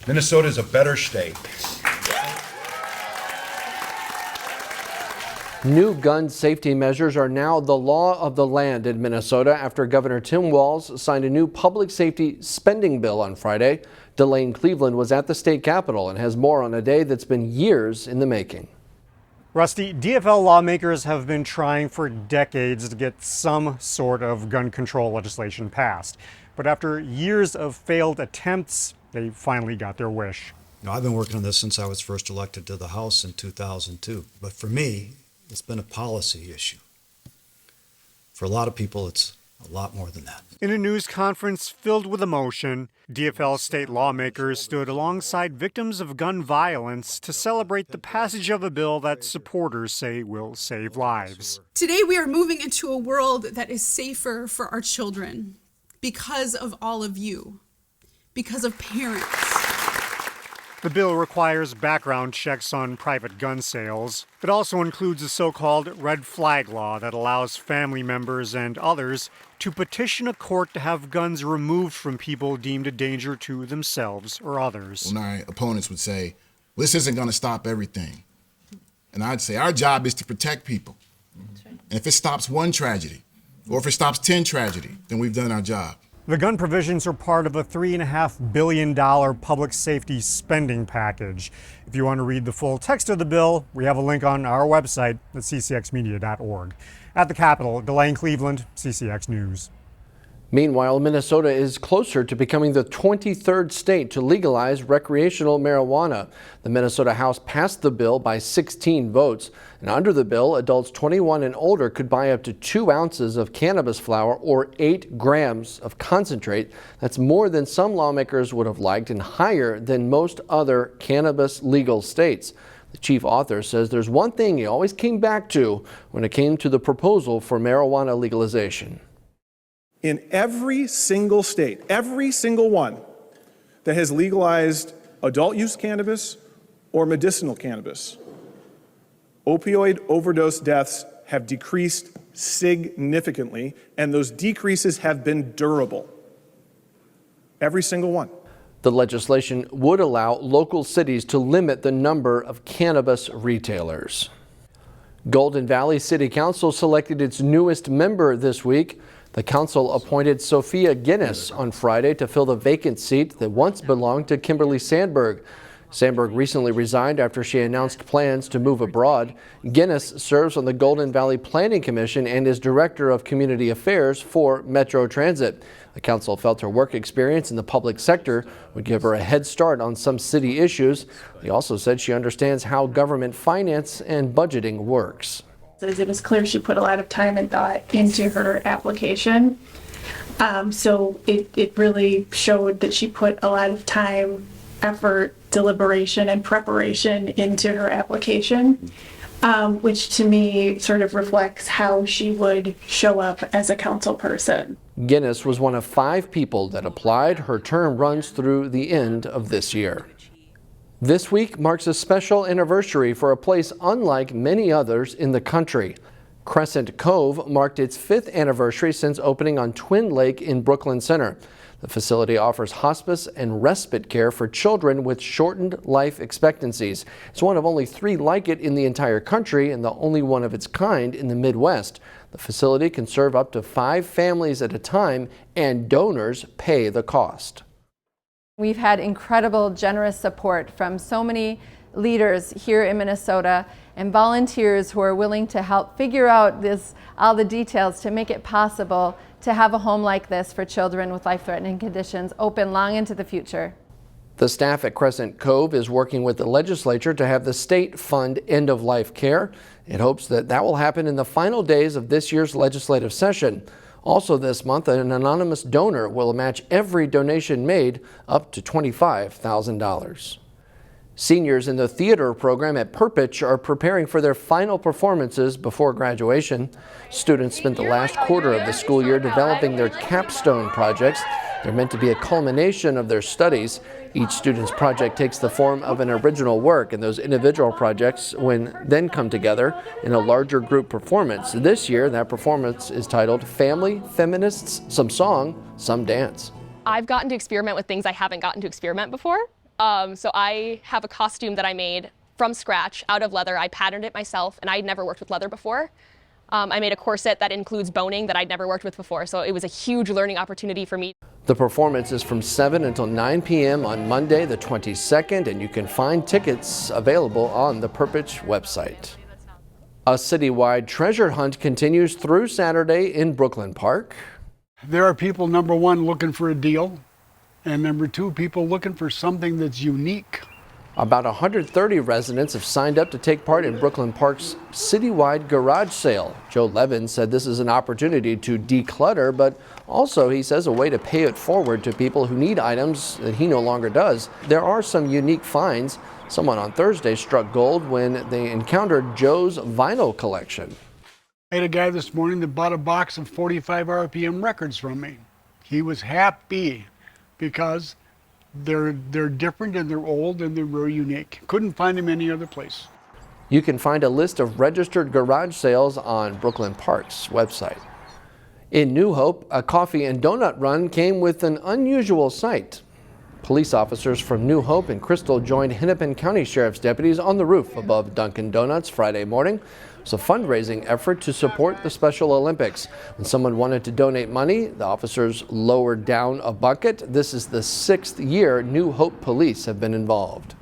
Minnesota is a better state. New gun safety measures are now the law of the land in Minnesota after Governor Tim Walz signed a new public safety spending bill on Friday. Delane Cleveland was at the state capitol and has more on a day that's been years in the making. Rusty, DFL lawmakers have been trying for decades to get some sort of gun control legislation passed. But after years of failed attempts, they finally got their wish. I've been working on this since I was first elected to the House in 2002. But for me, it's been a policy issue. For a lot of people, it's a lot more than that. In a news conference filled with emotion, DFL state lawmakers stood alongside victims of gun violence to celebrate the passage of a bill that supporters say will save lives. Today we are moving into a world that is safer for our children because of all of you, because of parents. The bill requires background checks on private gun sales. It also includes a so-called red flag law that allows family members and others to petition a court to have guns removed from people deemed a danger to themselves or others. Well, my opponents would say, well, this isn't going to stop everything. And I'd say our job is to protect people. Right. And if it stops one tragedy, or if it stops 10 tragedy, then we've done our job. The gun provisions are part of a $3.5 billion public safety spending package. If you want to read the full text of the bill, we have a link on our website at ccxmedia.org. At the Capitol, Delane Cleveland, CCX News. Meanwhile, Minnesota is closer to becoming the 23rd state to legalize recreational marijuana. The Minnesota House passed the bill by 16 votes. And under the bill, adults 21 and older could buy up to 2 ounces of cannabis flower or 8 grams of concentrate. That's more than some lawmakers would have liked and higher than most other cannabis legal states. The chief author says there's one thing he always came back to when it came to the proposal for marijuana legalization. In every single state, every single one that has legalized adult use cannabis or medicinal cannabis, opioid overdose deaths have decreased significantly, and those decreases have been durable. Every single one. The legislation would allow local cities to limit the number of cannabis retailers. Golden Valley City Council selected its newest member this week. The council appointed Sophia Guinness on Friday to fill the vacant seat that once belonged to Kimberly Sandberg. Sandberg recently resigned after she announced plans to move abroad. Guinness serves on the Golden Valley Planning Commission and is Director of Community Affairs for Metro Transit. The council felt her work experience in the public sector would give her a head start on some city issues. They also said she understands how government finance and budgeting works. It was clear she put a lot of time and thought into her application. So it really showed that she put a lot of time, effort, deliberation, and preparation into her application, which to me sort of reflects how she would show up as a council person. Guinness was one of 5 people that applied. Her term runs through the end of this year. This week marks a special anniversary for a place unlike many others in the country. Crescent Cove marked its 5th anniversary since opening on Twin Lake in Brooklyn Center. The facility offers hospice and respite care for children with shortened life expectancies. It's one of only 3 like it in the entire country and the only one of its kind in the Midwest. The facility can serve up to 5 families at a time, and donors pay the cost. We've had incredible, generous support from so many leaders here in Minnesota and volunteers who are willing to help figure out all the details to make it possible to have a home like this for children with life-threatening conditions open long into the future. The staff at Crescent Cove is working with the legislature to have the state fund end-of-life care. It hopes that will happen in the final days of this year's legislative session. Also this month, an anonymous donor will match every donation made up to $25,000. Seniors in the theater program at Perpich are preparing for their final performances before graduation. Students spent the last quarter of the school year developing their capstone projects. They're meant to be a culmination of their studies. Each student's project takes the form of an original work, and those individual projects then come together in a larger group performance. This year, that performance is titled Family, Feminists, Some Song, Some Dance. I've gotten to experiment with things I haven't gotten to experiment before. So I have a costume that I made from scratch out of leather. I patterned it myself, and I'd never worked with leather before. I made a corset that includes boning that I'd never worked with before, so it was a huge learning opportunity for me. The performance is from 7 until 9 p.m. on Monday, the 22nd, and you can find tickets available on the Perpich website. A citywide treasure hunt continues through Saturday in Brooklyn Park. There are people, number one, looking for a deal, and number two, people looking for something that's unique. About 130 residents have signed up to take part in Brooklyn Park's citywide garage sale. Joe Levin said this is an opportunity to declutter, but also, he says, a way to pay it forward to people who need items that he no longer does. There are some unique finds. Someone on Thursday struck gold when they encountered Joe's vinyl collection. I had a guy this morning that bought a box of 45 RPM records from me. He was happy because they're different and they're old and they're very unique. Couldn't find them any other place. You can find a list of registered garage sales on Brooklyn Park's website. In New Hope, a coffee and donut run came with an unusual sight. Police officers from New Hope and Crystal joined Hennepin County Sheriff's deputies on the roof above Dunkin' Donuts Friday morning. It's a fundraising effort to support the Special Olympics. When someone wanted to donate money, the officers lowered down a bucket. This is the 6th year New Hope police have been involved.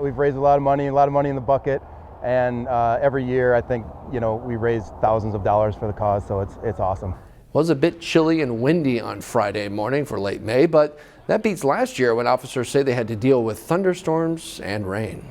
We've raised a lot of money in the bucket, and every year I think we raise thousands of dollars for the cause, so it's awesome. It was a bit chilly and windy on Friday morning for late May, but that beats last year when officers say they had to deal with thunderstorms and rain.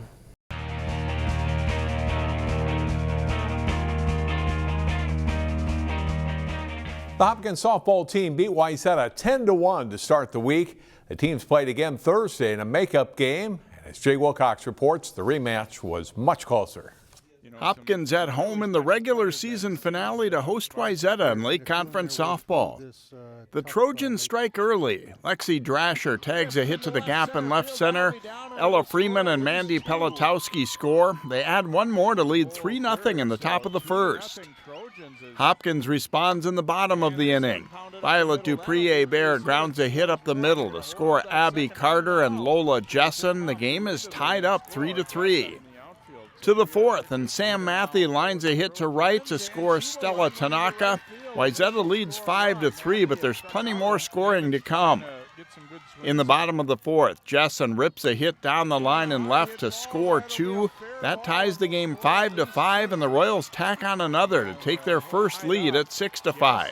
The Hopkins softball team beat Wayzata 10-1 to start the week. The teams played again Thursday in a makeup game. And as Jay Wilcox reports, the rematch was much closer. Hopkins at home in the regular season finale to host Wayzata in Lake Conference softball. The Trojans strike early. Lexi Drasher tags a hit to the gap in left center. Ella Freeman and Mandy Pelotowski score. They add one more to lead 3-0 in the top of the first. Hopkins responds in the bottom of the inning. Violet Dupree-Hebert grounds a hit up the middle to score Abby Carter and Lola Jessen. The game is tied up 3-3. To the fourth, and Sam Matthey lines a hit to right to score Stella Tanaka. Wayzata leads 5-3, but there's plenty more scoring to come. In the bottom of the fourth, Jessen rips a hit down the line and left to score 2. That ties the game 5-5, and the Royals tack on another to take their first lead at 6-5.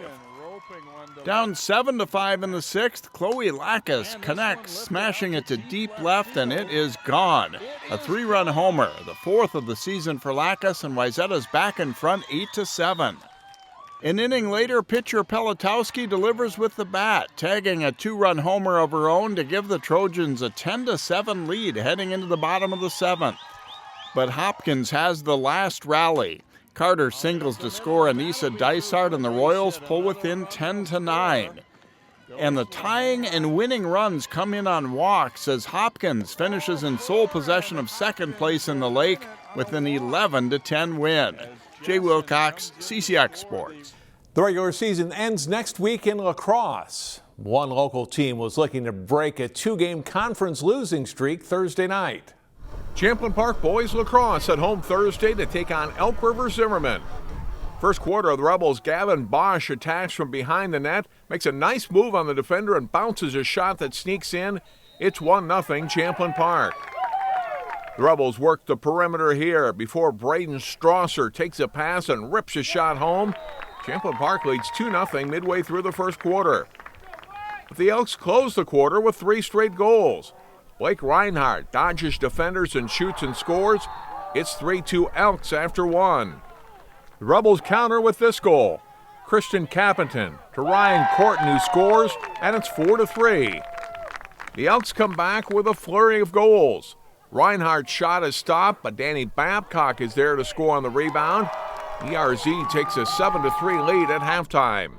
Down 7-5 in the sixth, Chloe Lackas connects, smashing it to deep left, and it is gone. A 3-run homer, the fourth of the season for Lackas, and Wayzata's back in front 8-7. An inning later, pitcher Pelotowski delivers with the bat, tagging a 2-run homer of her own to give the Trojans a 10-7 lead heading into the bottom of the seventh. But Hopkins has the last rally. Carter singles to score Anissa Dysart, and the Royals pull within 10-9. And the tying and winning runs come in on walks as Hopkins finishes in sole possession of second place in the Lake with an 11-10 win. Jay Wilcox, CCX Sports. The regular season ends next week in Lacrosse. One local team was looking to break a 2-game conference losing streak Thursday night. Champlin Park boys lacrosse at home Thursday to take on Elk River Zimmerman. First quarter of the Rebels, Gavin Bosch attacks from behind the net, makes a nice move on the defender and bounces a shot that sneaks in. It's 1-0 Champlin Park. The Rebels work the perimeter here before Braden Strasser takes a pass and rips a shot home. Champlin Park leads 2-0 midway through the first quarter. But the Elks close the quarter with 3 straight goals. Blake Reinhardt dodges defenders and shoots and scores. It's 3-2 Elks after 1. The Rebels counter with this goal. Christian Cappington to Ryan Corton, who scores, and it's 4-3. The Elks come back with a flurry of goals. Reinhardt's shot is stopped, but Danny Babcock is there to score on the rebound. ERZ takes a 7-3 lead at halftime.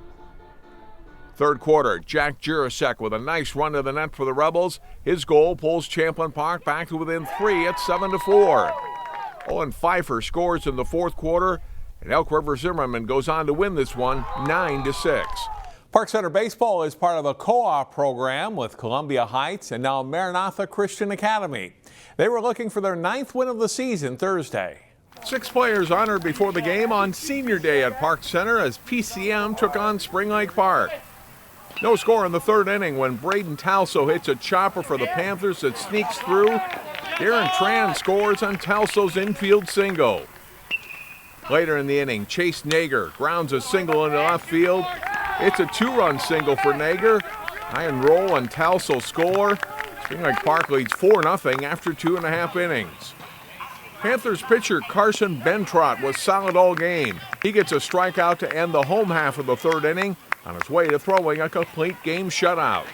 Third quarter, Jack Jurasek with a nice run to the net for the Rebels. His goal pulls Champlin Park back to within 3 at 7-4. Owen Pfeiffer scores in the fourth quarter, and Elk River Zimmerman goes on to win this one 9-6. Park Center Baseball is part of a co-op program with Columbia Heights and now Maranatha Christian Academy. They were looking for their 9th win of the season Thursday. 6 players honored before the game on Senior Day at Park Center as PCM took on Spring Lake Park. No score in the 3rd inning when Braden Talso hits a chopper for the Panthers that sneaks through. Darren Tran scores on Talso's infield single. Later in the inning, Chase Nager grounds a single into left field. It's a 2-run single for Nager. High and roll and Talso score. Spring Lake Park leads 4-0 after 2.5 innings. Panthers pitcher Carson Bentrott was solid all game. He gets a strikeout to end the home half of the 3rd inning on his way to throwing a complete game shutout.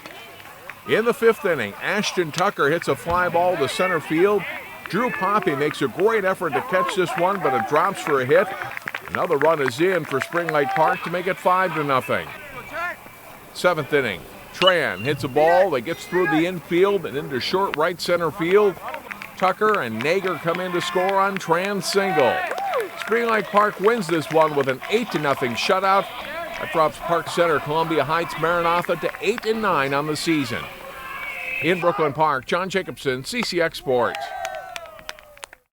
In the 5th inning, Ashton Tucker hits a fly ball to center field. Drew Poppy makes a great effort to catch this one, but it drops for a hit. Another run is in for Spring Lake Park to make it 5-0. 7th inning, Tran hits a ball that gets through the infield and into short right center field. Tucker and Nager come in to score on Tran's single. Spring Lake Park wins this one with an 8-0 shutout. That drops Park Center Columbia Heights Maranatha to 8-9 on the season. In Brooklyn Park, John Jacobson, CCX Sports.